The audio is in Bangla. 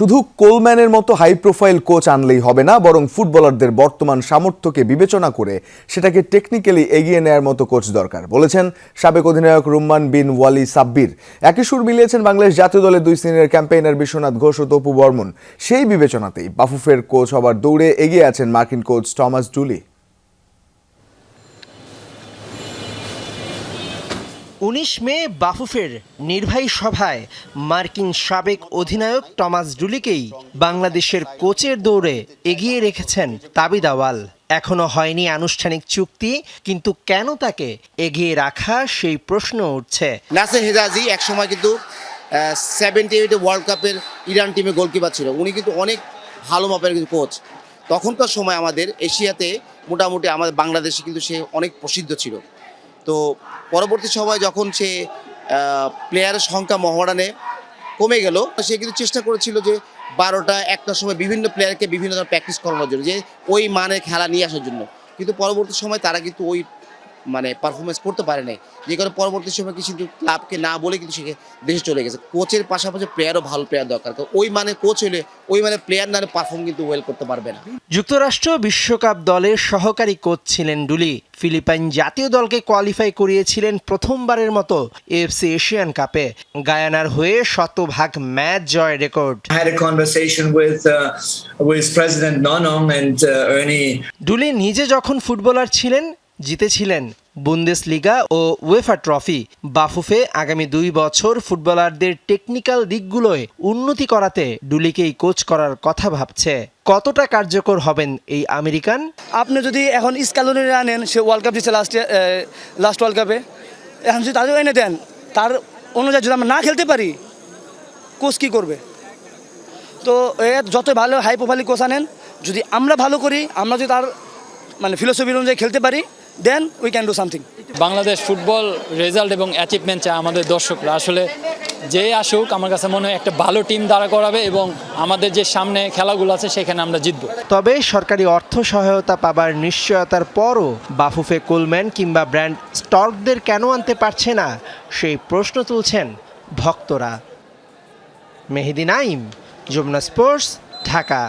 শুধু কোলম্যানের মতো হাই প্রোফাইল কোচ আনলেই হবে না, বরং ফুটবলারদের বর্তমান সামর্থ্যকে বিবেচনা করে সেটাকে টেকনিক্যালি এগিয়ে নেয়ার মতো কোচ দরকার, বলেছেন সাবেক অধিনায়ক রুম্মান বিন ওয়ালি সাব্বির। একই সুর মিলিয়েছেন বাংলাদেশ জাতীয় দলের দুই সিনিয়র ক্যাম্পেইনার বিশ্বনাথ ঘোষ ও তপু বর্মন। সেই বিবেচনাতেই বাফুফের কোচ হবার দৌড়ে এগিয়ে আছেন মার্কিন কোচ টমাস ডুলি। ১৯ মে বাফুফের নির্বাহী সভায় মার্কিন সাবেক অধিনায়ক টমাস ডুলিকেই বাংলাদেশের কোচের দৌড়ে এগিয়ে রেখেছেন তাবিদ আওয়াল। এখনো হয়নি আনুষ্ঠানিক চুক্তি, কিন্তু কেন তাকে এগিয়ে রাখা সেই প্রশ্ন উঠছে। নাসের হেজাজি একসময় কিন্তু 78 ওয়ার্ল্ড কাপের ইরান টিমে গোলকিপার ছিল। উনি কিন্তু অনেক ভালো মাপের কিন্তু কোচ। তখনকার সময় আমাদের এশিয়াতে মোটামুটি আমাদের বাংলাদেশে কিন্তু সে অনেক প্রসিদ্ধ ছিল। তো পরবর্তী সময় যখন সে প্লেয়ারের সংখ্যা মহড়ানে কমে গেল, সে কিন্তু চেষ্টা করেছিল যে 12টা 1টার সময় বিভিন্ন প্লেয়ারকে বিভিন্ন ধরনের প্র্যাকটিস করানোর জন্য, যে ওই মানের খেলা নিয়ে আসার জন্য। কিন্তু পরবর্তী সময় তারা কিন্তু ওই পারফরমেন্স করতে পারে নাই, যে কারণে পরবর্তী সময় কিন্তু ক্লাবকে না বলে কিন্তু সে দেশে চলে গেছে। কোচের পাশাপাশি প্লেয়ারও ভালো প্লেয়ার দরকার, কারণ ওই মানে কোচ হলে ওই মানে প্লেয়ার না পারফর্ম কিন্তু ওয়েল করতে পারবে না। যুক্তরাষ্ট্র বিশ্বকাপ দলের সহকারী কোচ ছিলেন ডুলি। ফিলিপাইন জাতীয় দলকে কোয়ালিফাই করিয়েছিলেন প্রথমবারের মতো এএফসি এশিয়ান কাপে। গায়ানার হয়ে শতভাগ ম্যাচ জয় record. I had a conversation with President Nonong and Ernie. Dooley নিজে যখন ফুটবলার ছিলেন, জিতেছিলেন বুন্দেসলিগা ও উয়েফা ট্রফি। বাফুফে আগামী 2 বছর ফুটবলারদের টেকনিক্যাল দিকগুলোয় উন্নতি করাতে ডুলিকেই কোচ করার কথা ভাবছে। কতটা কার্যকর হবেন এই আমেরিকান? আপনি যদি এখন স্কালোনি আনেন, সে ওয়ার্ল্ড কাপ দিচ্ছে লাস্ট ওয়ার্ল্ড কাপে, এখন যদি তাদেরও এনে দেন, তার অনুযায়ী যদি আমরা না খেলতে পারি, কোচ কী করবে? তো যত ভালো হাই প্রোফাইল কোচ আনেন, যদি আমরা ভালো করি, আমরা যদি তার ফিলোসফি অনুযায়ী খেলতে পারি, then we can do something. Bangladesh football result এবং অ্যাচিভমেন্ট চায় আমাদের দর্শকরা। আসলে যে আসুক, আমার কাছে মনে হয় একটা ভালো টিম দাঁড়া করাবে এবং আমাদের যে সামনে খেলাগুলো আছে সেখানে আমরা জিতব। তবে সরকারি অর্থ সহায়তা পাবার নিশ্চয়তার পরও বাফুফে কোলম্যান কিংবা ব্র্যান্ড স্টর্কদের কেন আনতে পারছে না, সেই প্রশ্ন তুলছেন ভক্তরা। মেহেদি নাইম, যমুনা স্পোর্টস, ঢাকা।